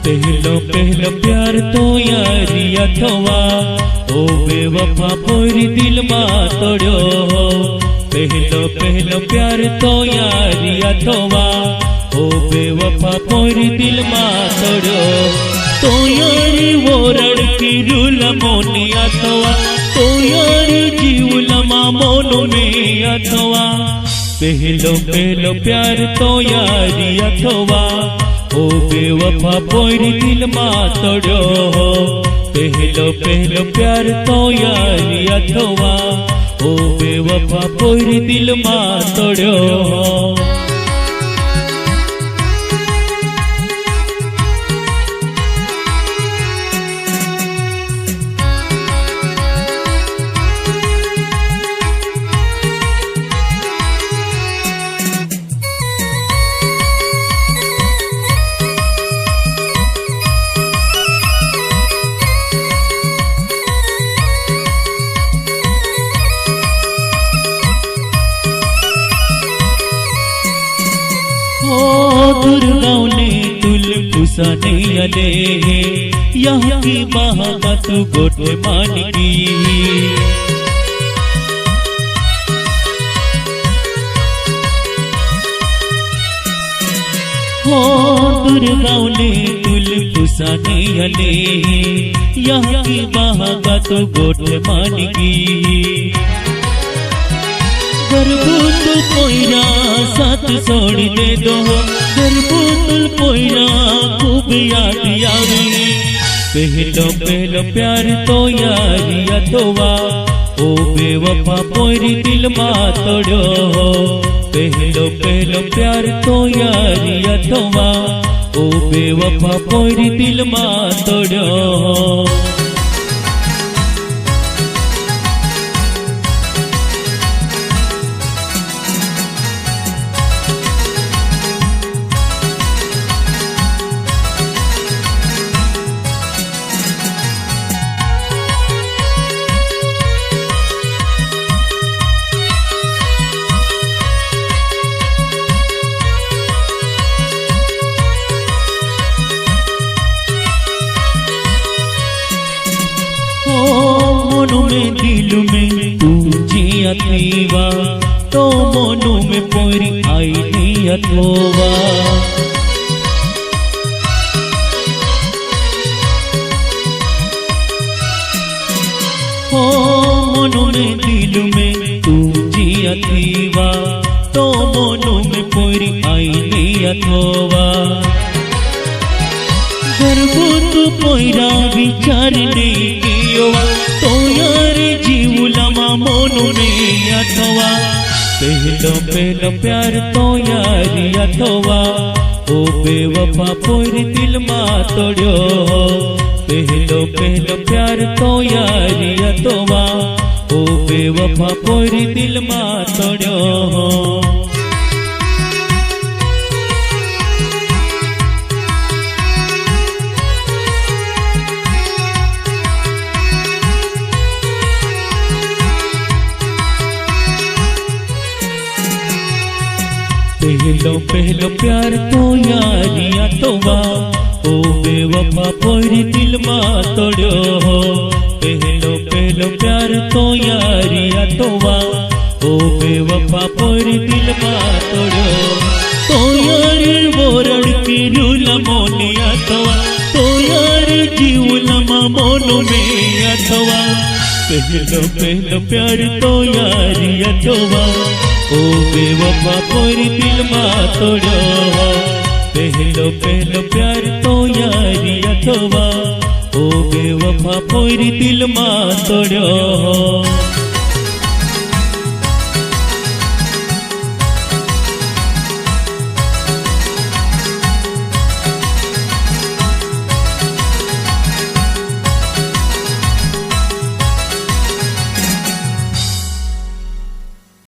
पहलो प्यार तो यारी अथवा ओ बेवफा पोरी दिल मा तोड़ो। पहलो प्यार तो यारी अथवा ओ बेवफा पोरी दिल मा तोड़ो। तो यारी वो रड़की रूल मोनी अथवा तो यारी जीवल मा मोनो में अथवा। पहलो प्यार तो यारी अथवा ओ बेवफा पोरी दिल मा तोड़ो। पहलो प्यार तो यारी अथवा ओ बेवफा पोरी दिल मा तोड़ो। दुर्गाओं ने तुल पुसाने अले यहाँ की बाहा तू गोटे मानगी। दुर्गाओं ने तुल पुसाने अले यहाँ की बाहा तू गोटे मानगी। गर्भूतुल पोयरा साथ छोड़ दे दो गर्भूतुल पोयरा खूब याद आवी। पहलो प्यार तो यारी अथवा ओ बेवफा पोरी दिल मा तोड़ो। पहलो प्यार तो यारी अथवा ओ बेवफा पोरी दिल मा तोड़ो। मोनू में दिल में तू जिया थीवा तो मोनू में पोरी आई दिया थोवा। मोनू में दिल में तू जिया थीवा तो मोनू में पोरी आई दिया थोवा। गर्भूतु पोयरा विचार नहीं कियोवा तो यार जीवलमा मोनू में अथवा। पहलो प्यार तो यारी अथवा ओ बेवफा पोरी दिल मा तोड़ो। पहलो प्यार तो यारी अथवा ओ बेवफा पोरी दिल मा तोड़ो। पहलो प्यार तो यारी अथवा ओ बेवफा पोरी दिल मा तोड़ो। पहलो प्यार तो यारी अथवा ओ बेवफा पोरी दिल मा तोड़ो। तो यारी वो रड़की रूल मोनी अथवा तो यारी जीवल मा मोनो में अथवा। पहलो प्यार तो यारी अथवा ओ बेवफा पोरी दिल मा तोड़ो। पहलो प्यार तो यारी अथवा ओ बेवफा पोरी दिल मा तोड़ो।